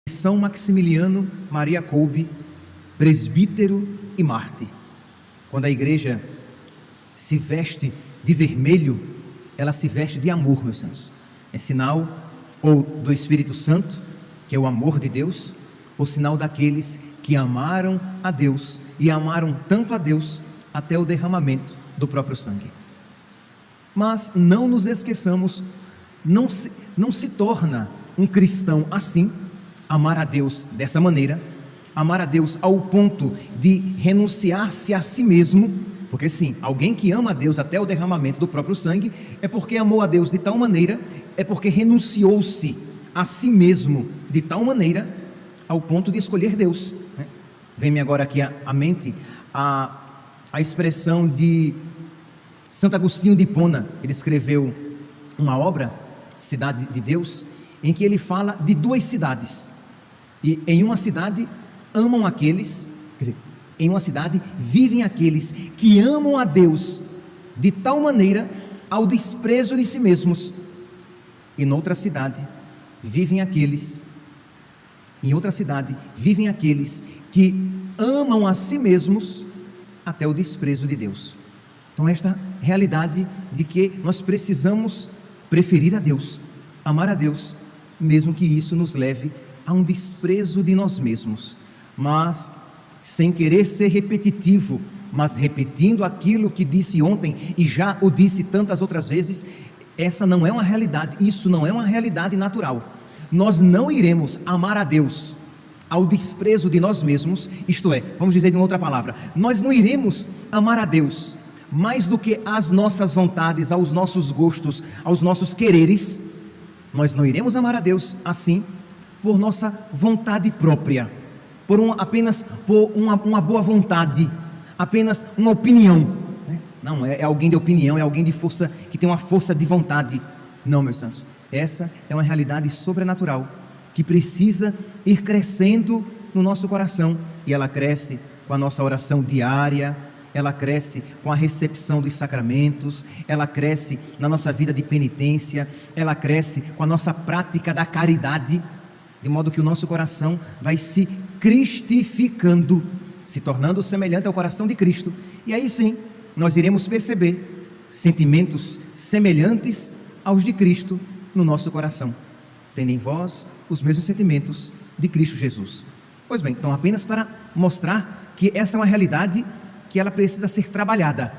São Maximiliano Maria Kolbe, presbítero e mártir. Quando a igreja se veste de vermelho, ela se veste de amor, meus santos. É sinal ou do Espírito Santo, que é o amor de Deus, ou sinal daqueles que amaram a Deus e amaram tanto a Deus até o derramamento do próprio sangue. Mas não nos esqueçamos, não se torna um cristão assim, amar a Deus dessa maneira, amar a Deus ao ponto de renunciar-se a si mesmo, porque sim, alguém que ama a Deus até o derramamento do próprio sangue, é porque amou a Deus de tal maneira, é porque renunciou-se a si mesmo de tal maneira, ao ponto de escolher Deus. Vem-me agora aqui à mente a expressão de Santo Agostinho de Hipona. Ele escreveu uma obra, Cidade de Deus, em que ele fala de duas cidades. E em uma cidade amam aqueles, quer dizer, em uma cidade vivem aqueles que amam a Deus de tal maneira ao desprezo de si mesmos. E noutra cidade vivem aqueles, em outra cidade vivem aqueles que amam a si mesmos até o desprezo de Deus. Então esta realidade de que nós precisamos preferir a Deus, amar a Deus, mesmo que isso nos leve a um desprezo de nós mesmos, mas sem querer ser repetitivo, mas repetindo aquilo que disse ontem e já o disse tantas outras vezes. Essa não é uma realidade, isso não é uma realidade natural. Nós não iremos amar a Deus ao desprezo de nós mesmos, isto é, vamos dizer de uma outra palavra, nós não iremos amar a Deus mais do que as nossas vontades, aos nossos gostos, aos nossos quereres. Nós não iremos amar a Deus assim, por nossa vontade própria, apenas por uma boa vontade, apenas uma opinião. Não, é alguém de opinião, é alguém de força, que tem uma força de vontade. Não, meus santos, essa é uma realidade sobrenatural, que precisa ir crescendo no nosso coração, e ela cresce com a nossa oração diária, ela cresce com a recepção dos sacramentos, ela cresce na nossa vida de penitência, ela cresce com a nossa prática da caridade, de modo que o nosso coração vai se cristificando, se tornando semelhante ao coração de Cristo, e aí sim, nós iremos perceber sentimentos semelhantes aos de Cristo no nosso coração, tendo em vós os mesmos sentimentos de Cristo Jesus. Pois bem, então apenas para mostrar que essa é uma realidade que ela precisa ser trabalhada.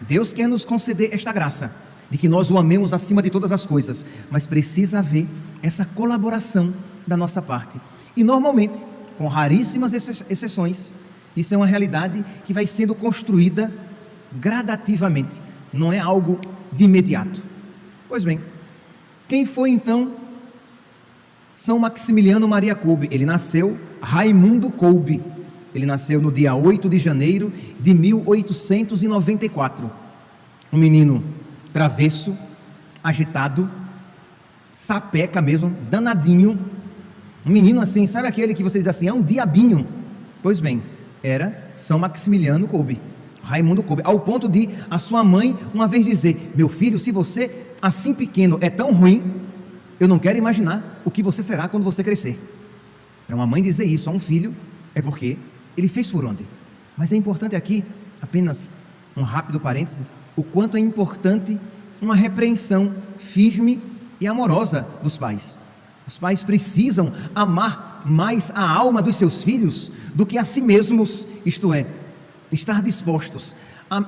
Deus quer nos conceder esta graça, de que nós o amemos acima de todas as coisas, mas precisa haver essa colaboração da nossa parte, e normalmente, com raríssimas exceções, isso é uma realidade que vai sendo construída gradativamente, não é algo de imediato. Pois bem, quem foi então São Maximiliano Maria Kolbe? Ele nasceu Raimundo Kolbe, ele nasceu no dia 8 de janeiro de 1894, um menino travesso, agitado, sapeca mesmo, danadinho, um menino assim, sabe aquele que você diz assim, é um diabinho? Pois bem, era São Maximiliano Kolbe, Raimundo Kolbe, ao ponto de a sua mãe uma vez dizer: meu filho, se você assim pequeno é tão ruim, eu não quero imaginar o que você será quando você crescer. Para uma mãe dizer isso a um filho, é porque ele fez por onde. Mas é importante aqui, apenas um rápido parêntese, o quanto é importante uma repreensão firme e amorosa dos pais. Os pais precisam amar mais a alma dos seus filhos do que a si mesmos, isto é, estar dispostos a,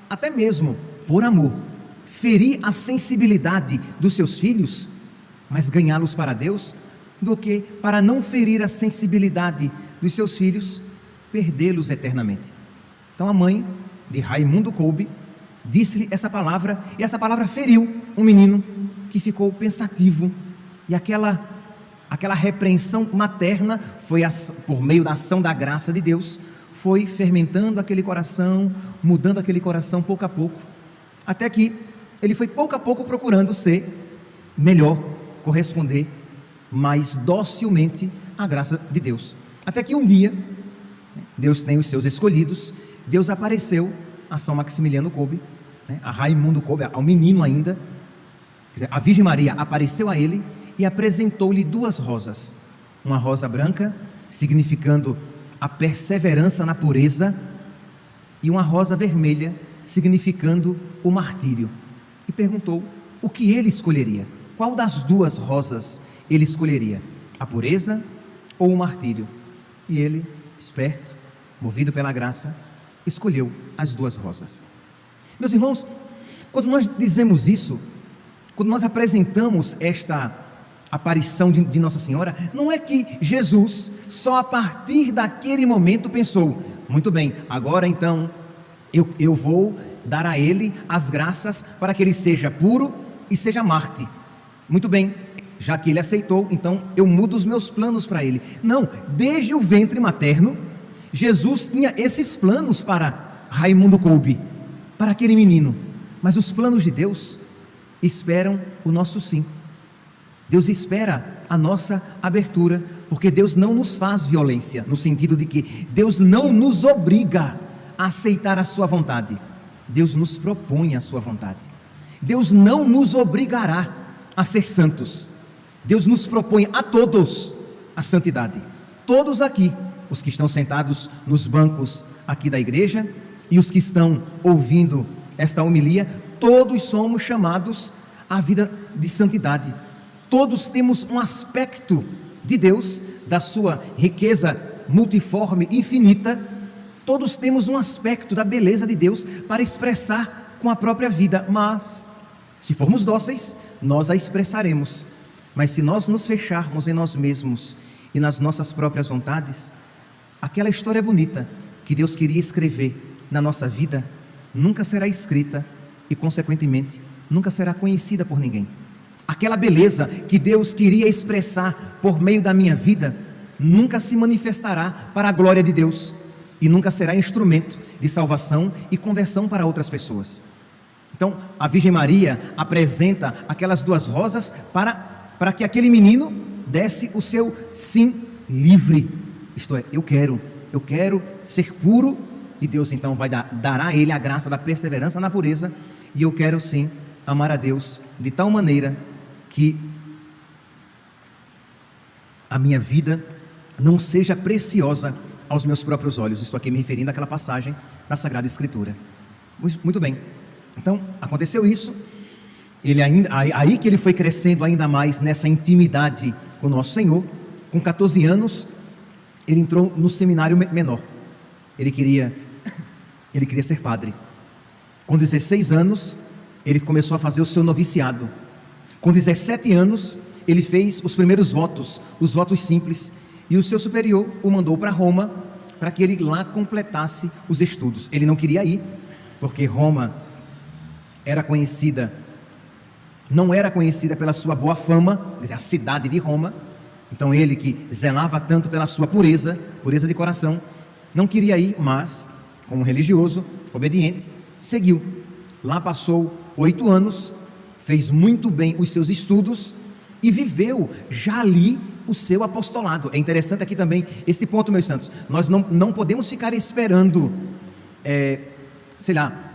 até mesmo por amor, ferir a sensibilidade dos seus filhos, mas ganhá-los para Deus, do que para não ferir a sensibilidade dos seus filhos, perdê-los eternamente. Então a mãe de Raimundo Kolbe disse-lhe essa palavra, e essa palavra feriu um menino que ficou pensativo, e aquela repreensão materna foi por meio da ação da graça de Deus, foi fermentando aquele coração, mudando aquele coração pouco a pouco, até que ele foi pouco a pouco procurando ser melhor, corresponder mais docilmente à graça de Deus, até que um dia, Deus tem os seus escolhidos, Deus apareceu a São Maximiliano Kolbe, a Raimundo Kolbe, ao menino ainda, a Virgem Maria apareceu a ele e apresentou-lhe duas rosas, uma rosa branca, significando a perseverança na pureza, e uma rosa vermelha, significando o martírio. E perguntou o que ele escolheria. Qual das duas rosas ele escolheria? A pureza ou o martírio? E ele, esperto, movido pela graça, escolheu as duas rosas. Meus irmãos, quando nós dizemos isso, quando nós apresentamos esta aparição de Nossa Senhora, não é que Jesus, só a partir daquele momento pensou, muito bem, agora então eu vou dar a ele as graças para que ele seja puro e seja Marte. Muito bem, já que ele aceitou, então eu mudo os meus planos para ele. Não, desde o ventre materno, Jesus tinha esses planos para Raimundo Kolbe, para aquele menino. Mas os planos de Deus esperam o nosso sim. Deus espera a nossa abertura, porque Deus não nos faz violência, no sentido de que Deus não nos obriga a aceitar a sua vontade. Deus nos propõe a sua vontade. Deus não nos obrigará a ser santos. Deus nos propõe a todos a santidade. Todos aqui, os que estão sentados nos bancos aqui da igreja e os que estão ouvindo esta homilia, todos somos chamados à vida de santidade. Todos temos um aspecto de Deus, da sua riqueza multiforme, infinita. Todos temos um aspecto da beleza de Deus para expressar com a própria vida, mas se formos dóceis, nós a expressaremos. Mas se nós nos fecharmos em nós mesmos e nas nossas próprias vontades, aquela história bonita que Deus queria escrever na nossa vida, nunca será escrita e, consequentemente, nunca será conhecida por ninguém. Aquela beleza que Deus queria expressar por meio da minha vida, nunca se manifestará para a glória de Deus e nunca será instrumento de salvação e conversão para outras pessoas. Então, a Virgem Maria apresenta aquelas duas rosas para que aquele menino desse o seu sim livre. Isto é, eu quero ser puro, e Deus então dará a ele a graça da perseverança na pureza, e eu quero sim amar a Deus de tal maneira que a minha vida não seja preciosa aos meus próprios olhos. Estou aqui me referindo àquela passagem da Sagrada Escritura. Muito bem, então aconteceu isso. Aí que ele foi crescendo ainda mais nessa intimidade com o nosso Senhor. Com 14 anos ele entrou no seminário menor. Ele queria ser padre. Com 16 anos ele começou a fazer o seu noviciado. Com 17 anos ele fez os primeiros votos, os votos simples, e o seu superior o mandou para Roma, para que ele lá completasse os estudos. Ele não queria ir, porque Roma não era conhecida pela sua boa fama, quer dizer, a cidade de Roma. Então ele, que zelava tanto pela sua pureza de coração, não queria ir, mas, como religioso, obediente, seguiu. Lá passou 8 anos, fez muito bem os seus estudos e viveu já ali o seu apostolado. É interessante aqui também esse ponto, meus santos. Nós não podemos ficar esperando,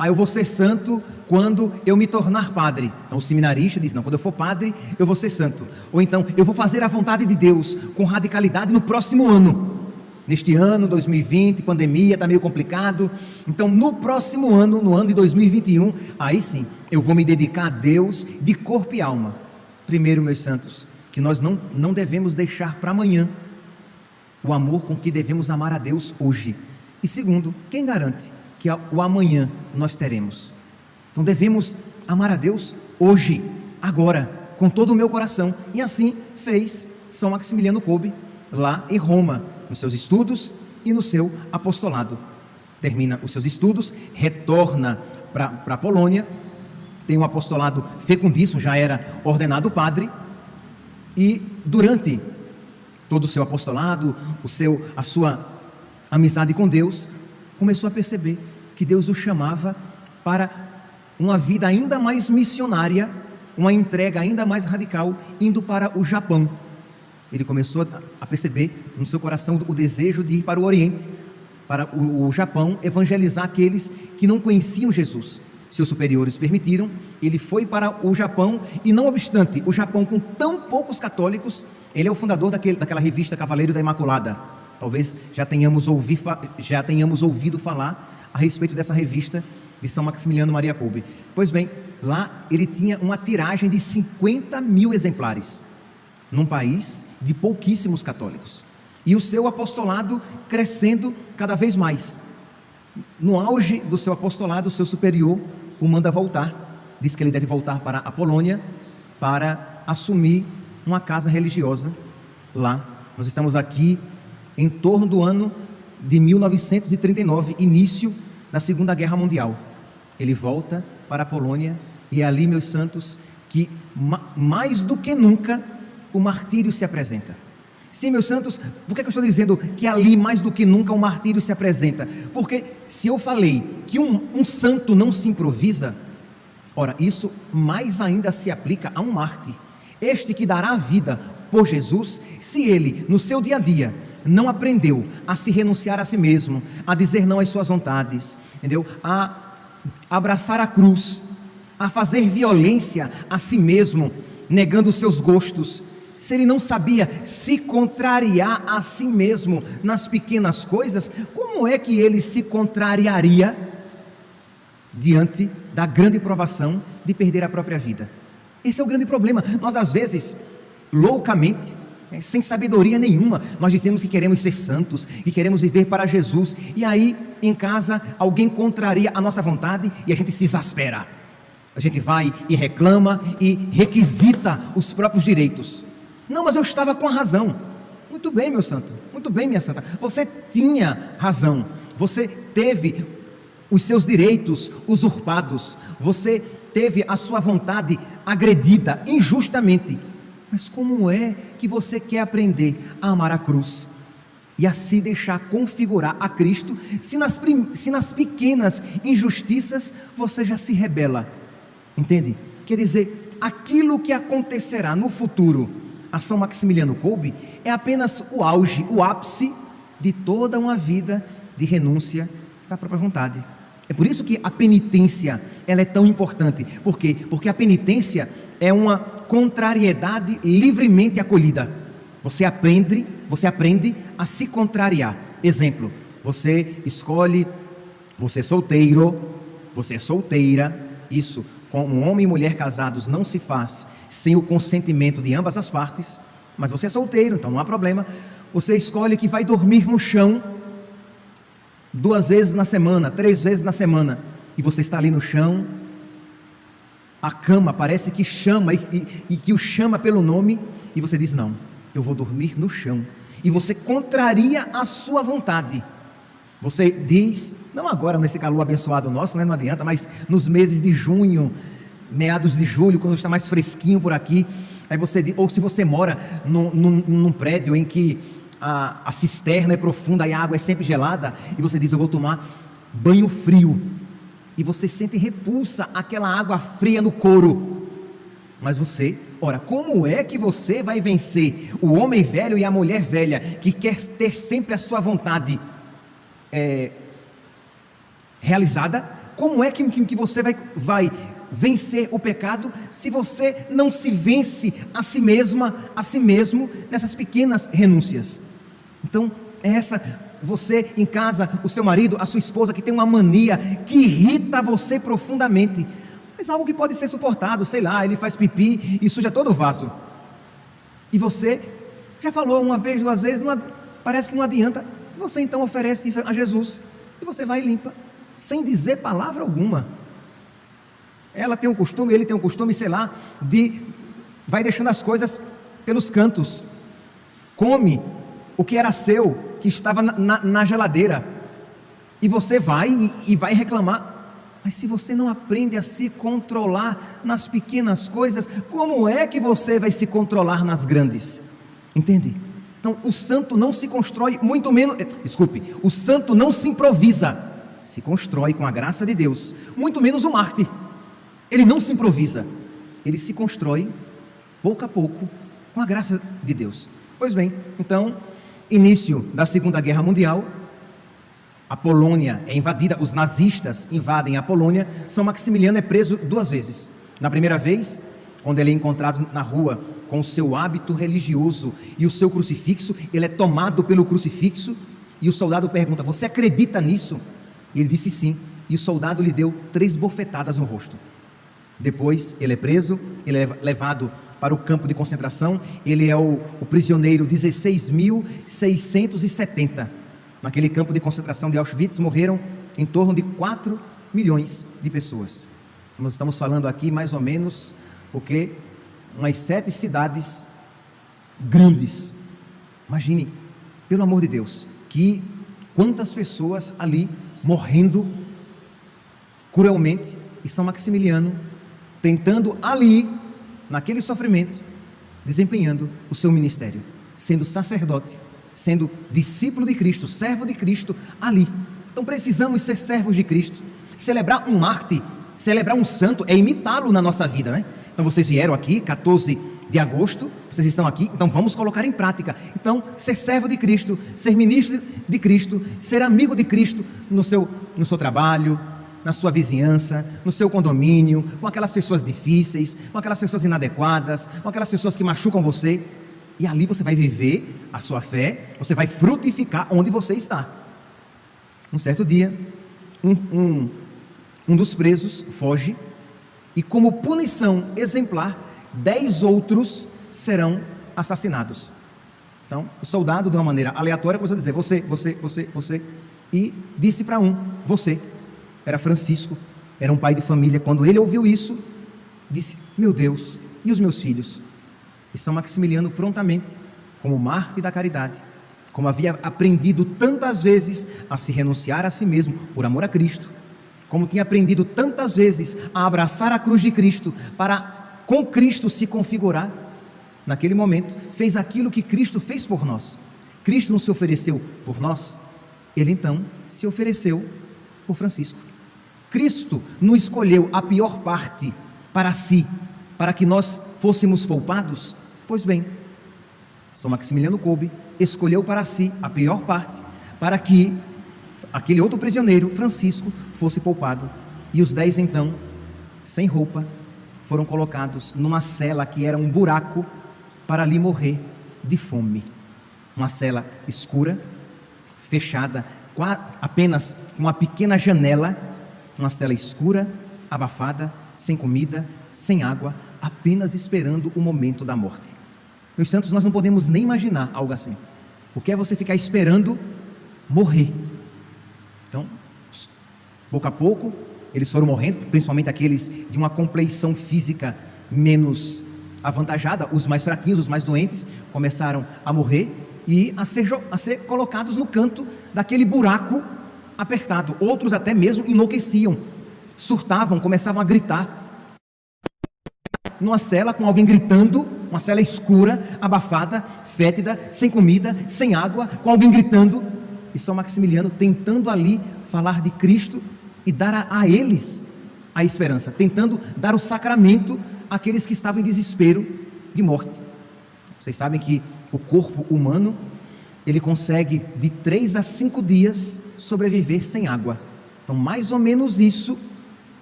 eu vou ser santo quando eu me tornar padre. Então o seminarista diz, não, quando eu for padre eu vou ser santo. Ou então, eu vou fazer a vontade de Deus com radicalidade no próximo ano. Neste ano, 2020, pandemia, está meio complicado. Então no próximo ano, no ano de 2021, aí sim, eu vou me dedicar a Deus de corpo e alma. Primeiro, meus santos, que nós não devemos deixar para amanhã o amor com que devemos amar a Deus hoje. E segundo, quem garante que o amanhã nós teremos? Então devemos amar a Deus hoje, agora, com todo o meu coração. E assim fez São Maximiliano Kolbe lá em Roma, nos seus estudos e no seu apostolado. Termina os seus estudos, retorna para a Polônia, tem um apostolado fecundíssimo, já era ordenado padre, e durante todo o seu apostolado, a sua amizade com Deus, começou a perceber que Deus o chamava para uma vida ainda mais missionária, uma entrega ainda mais radical, indo para o Japão. Ele começou a perceber no seu coração o desejo de ir para o Oriente, para o Japão, evangelizar aqueles que não conheciam Jesus. Seus superiores permitiram, ele foi para o Japão, e não obstante o Japão com tão poucos católicos, Ele é o fundador daquela revista Cavaleiro da Imaculada. Talvez já tenhamos ouvido falar a respeito dessa revista de São Maximiliano Maria Kolbe. Pois bem, lá ele tinha uma tiragem de 50 mil exemplares, num país de pouquíssimos católicos. E o seu apostolado crescendo cada vez mais. No auge do seu apostolado, o seu superior o manda voltar. Diz que ele deve voltar para a Polônia para assumir uma casa religiosa lá. Nós estamos aqui em torno do ano de 1939, início da Segunda Guerra Mundial. Ele volta para a Polônia e é ali, meus santos, que mais do que nunca o martírio se apresenta. Sim, meus santos, por que eu estou dizendo que ali mais do que nunca o martírio se apresenta? Porque se eu falei que um santo não se improvisa, ora, isso mais ainda se aplica a um mártir. Este que dará a vida por Jesus, se ele, no seu dia a dia, não aprendeu a se renunciar a si mesmo, a dizer não às suas vontades, entendeu? A abraçar a cruz, a fazer violência a si mesmo, negando os seus gostos, se ele não sabia se contrariar a si mesmo nas pequenas coisas, como é que ele se contrariaria diante da grande provação de perder a própria vida? Esse é o grande problema. Nós às vezes, loucamente, sem sabedoria nenhuma, nós dizemos que queremos ser santos e queremos viver para Jesus, e aí em casa alguém contraria a nossa vontade e a gente se exaspera, a gente vai e reclama e requisita os próprios direitos. Não, mas eu estava com a razão. Muito bem, meu santo, muito bem, minha santa, você tinha razão, você teve os seus direitos usurpados, você teve a sua vontade agredida injustamente. Mas como é que você quer aprender a amar a cruz e a se deixar configurar a Cristo, se nas pequenas injustiças você já se rebela? Entende? Quer dizer, aquilo que acontecerá no futuro a São Maximiliano Kolbe é apenas o auge, o ápice de toda uma vida de renúncia da própria vontade. É por isso que a penitência ela é tão importante. Por quê? Porque a penitência é uma contrariedade livremente acolhida. Você aprende a se contrariar. Exemplo, você escolhe, você é solteiro, você é solteira, isso, como homem e mulher casados não se faz sem o consentimento de ambas as partes, mas você é solteiro, então não há problema. Você escolhe que vai dormir no chão 2 vezes na semana, 3 vezes na semana, e você está ali no chão, a cama parece que chama e que o chama pelo nome, e você diz: não, eu vou dormir no chão, e você contraria a sua vontade. Você diz, não agora nesse calor abençoado nosso, né, não adianta, mas nos meses de junho, meados de julho, quando está mais fresquinho por aqui, aí você diz, ou se você mora num prédio em que a cisterna é profunda e a água é sempre gelada, e você diz: eu vou tomar banho frio, e você sente repulsa aquela água fria no couro, mas você, ora, como é que você vai vencer o homem velho e a mulher velha, que quer ter sempre a sua vontade realizada? Como é que você vai vencer o pecado, se você não se vence a si mesma, a si mesmo, nessas pequenas renúncias? Então, você em casa, o seu marido, a sua esposa que tem uma mania que irrita você profundamente, mas algo que pode ser suportado, sei lá, ele faz pipi e suja todo o vaso, e você já falou 1 vez, 2 vezes, parece que não adianta, você então oferece isso a Jesus, e você vai e limpa, sem dizer palavra alguma. Ela tem um costume, ele tem um costume, sei lá, vai deixando as coisas pelos cantos, come o que era seu, que estava na geladeira, e você vai e vai reclamar. Mas se você não aprende a se controlar nas pequenas coisas, como é que você vai se controlar nas grandes? Entende? Então o santo não se constrói, muito menos, o santo não se improvisa, se constrói com a graça de Deus, muito menos o mártir. Ele não se improvisa, ele se constrói pouco a pouco com a graça de Deus. Pois bem, então, início da Segunda Guerra Mundial, a Polônia é invadida, os nazistas invadem a Polônia. São Maximiliano é preso 2 vezes. Na primeira vez, quando ele é encontrado na rua com o seu hábito religioso e o seu crucifixo, ele é tomado pelo crucifixo, e o soldado pergunta: você acredita nisso? E ele disse sim, e o soldado lhe deu 3 bofetadas no rosto. Depois ele é preso, ele é levado para o campo de concentração, ele é o prisioneiro 16.670. Naquele campo de concentração de Auschwitz morreram em torno de 4 milhões de pessoas. Nós estamos falando aqui mais ou menos, porque umas 7 cidades grandes. Imagine, pelo amor de Deus, que quantas pessoas ali morrendo cruelmente, e São Maximiliano tentando ali, naquele sofrimento, desempenhando o seu ministério, sendo sacerdote, sendo discípulo de Cristo, servo de Cristo ali. Então precisamos ser servos de Cristo. Celebrar um mártir, celebrar um santo, é imitá-lo na nossa vida, né? Então vocês vieram aqui, 14 de agosto, vocês estão aqui, então vamos colocar em prática. Então, ser servo de Cristo, ser ministro de Cristo, ser amigo de Cristo no seu trabalho, na sua vizinhança, no seu condomínio, com aquelas pessoas difíceis, com aquelas pessoas inadequadas, com aquelas pessoas que machucam você, e ali você vai viver a sua fé, você vai frutificar onde você está. Um certo dia, um dos presos foge, e como punição exemplar, 10 outros serão assassinados. Então, o soldado, de uma maneira aleatória, começou a dizer: você, e disse para você. Era Francisco, era um pai de família. Quando ele ouviu isso, disse: meu Deus, e os meus filhos? E São Maximiliano prontamente, como mártir da caridade, como havia aprendido tantas vezes a se renunciar a si mesmo por amor a Cristo, como tinha aprendido tantas vezes a abraçar a cruz de Cristo para com Cristo se configurar, naquele momento fez aquilo que Cristo fez por nós. Cristo não se ofereceu por nós, ele então se ofereceu por Francisco. Cristo não escolheu a pior parte para si, para que nós fôssemos poupados? Pois bem, São Maximiliano Kolbe escolheu para si a pior parte, para que aquele outro prisioneiro, Francisco, fosse poupado. E os 10 então, sem roupa, foram colocados numa cela que era um buraco, para ali morrer de fome. Uma cela escura, fechada, apenas com uma pequena janela, uma cela escura, abafada, sem comida, sem água, apenas esperando o momento da morte. Meus santos, nós não podemos nem imaginar algo assim. O que é você ficar esperando morrer? Então, pouco a pouco, eles foram morrendo, principalmente aqueles de uma compleição física menos avantajada, os mais fraquinhos, os mais doentes, começaram a morrer e a ser colocados no canto daquele buraco apertado. Outros até mesmo enlouqueciam, surtavam, começavam a gritar. Numa cela com alguém gritando, uma cela escura, abafada, fétida, sem comida, sem água, com alguém gritando, e São Maximiliano tentando ali falar de Cristo e dar a eles a esperança, tentando dar o sacramento àqueles que estavam em desespero de morte. Vocês sabem que o corpo humano, ele consegue de 3 a 5 dias sobreviver sem água. Então, mais ou menos isso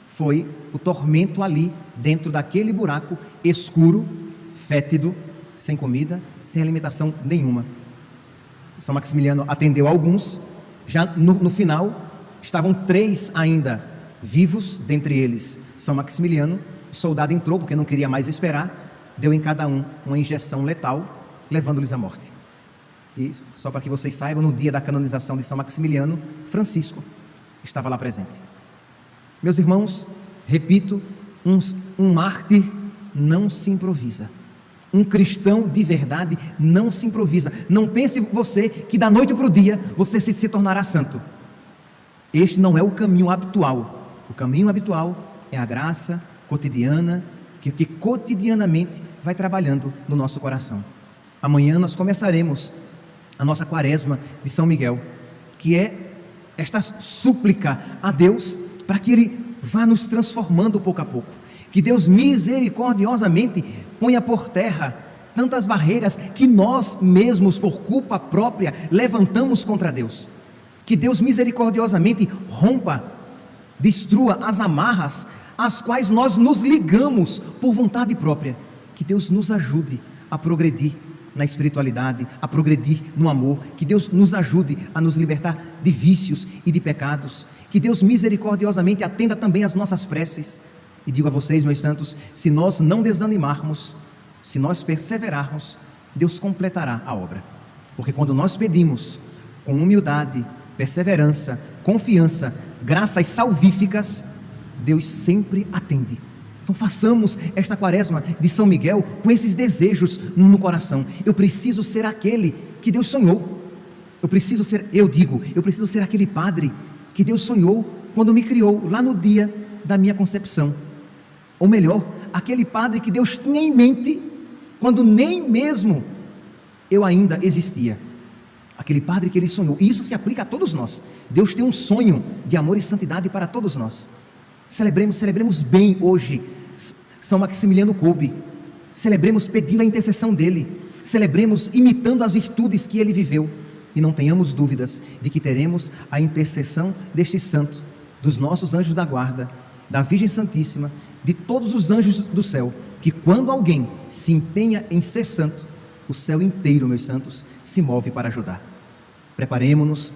foi o tormento ali dentro daquele buraco escuro, fétido, sem comida, sem alimentação nenhuma. São Maximiliano atendeu alguns. Já no final estavam 3 ainda vivos, dentre eles São Maximiliano. O soldado entrou porque não queria mais esperar, deu em cada um uma injeção letal, levando-lhes à morte. E só para que vocês saibam, no dia da canonização de São Maximiliano, Francisco estava lá presente. Meus irmãos, repito, um mártir não se improvisa. Um cristão de verdade não se improvisa. Não pense você que da noite para o dia você se tornará santo. Este não é o caminho habitual. O caminho habitual é a graça cotidiana, que cotidianamente vai trabalhando no nosso coração. Amanhã nós começaremos a nossa quaresma de São Miguel, que é esta súplica a Deus para que Ele vá nos transformando pouco a pouco, que Deus misericordiosamente ponha por terra tantas barreiras que nós mesmos, por culpa própria, levantamos contra Deus, que Deus misericordiosamente rompa, destrua as amarras às quais nós nos ligamos por vontade própria, que Deus nos ajude a progredir na espiritualidade, a progredir no amor. Que Deus nos ajude a nos libertar de vícios e de pecados. Que Deus misericordiosamente atenda também às nossas preces. E digo a vocês, meus santos, se nós não desanimarmos, se nós perseverarmos, Deus completará a obra. Porque quando nós pedimos com humildade, perseverança, confiança, graças salvíficas, Deus sempre atende. Então façamos esta quaresma de São Miguel com esses desejos no coração. Eu preciso ser aquele que Deus sonhou. Eu preciso ser aquele padre que Deus sonhou quando me criou, lá no dia da minha concepção. Ou melhor, aquele padre que Deus tinha em mente quando nem mesmo eu ainda existia. Aquele padre que Ele sonhou. E isso se aplica a todos nós. Deus tem um sonho de amor e santidade para todos nós. Celebremos bem hoje São Maximiliano Kolbe. Celebremos pedindo a intercessão dele. Celebremos imitando as virtudes que ele viveu. E não tenhamos dúvidas de que teremos a intercessão deste santo, dos nossos anjos da guarda, da Virgem Santíssima, de todos os anjos do céu, que quando alguém se empenha em ser santo, o céu inteiro, meus santos, se move para ajudar. Preparemo-nos,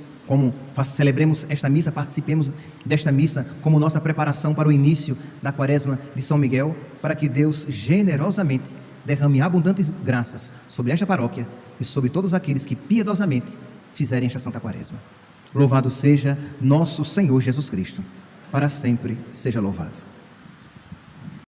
celebremos esta missa, participemos desta missa como nossa preparação para o início da quaresma de São Miguel, para que Deus generosamente derrame abundantes graças sobre esta paróquia e sobre todos aqueles que piedosamente fizerem esta santa quaresma. Louvado seja nosso Senhor Jesus Cristo, para sempre seja louvado.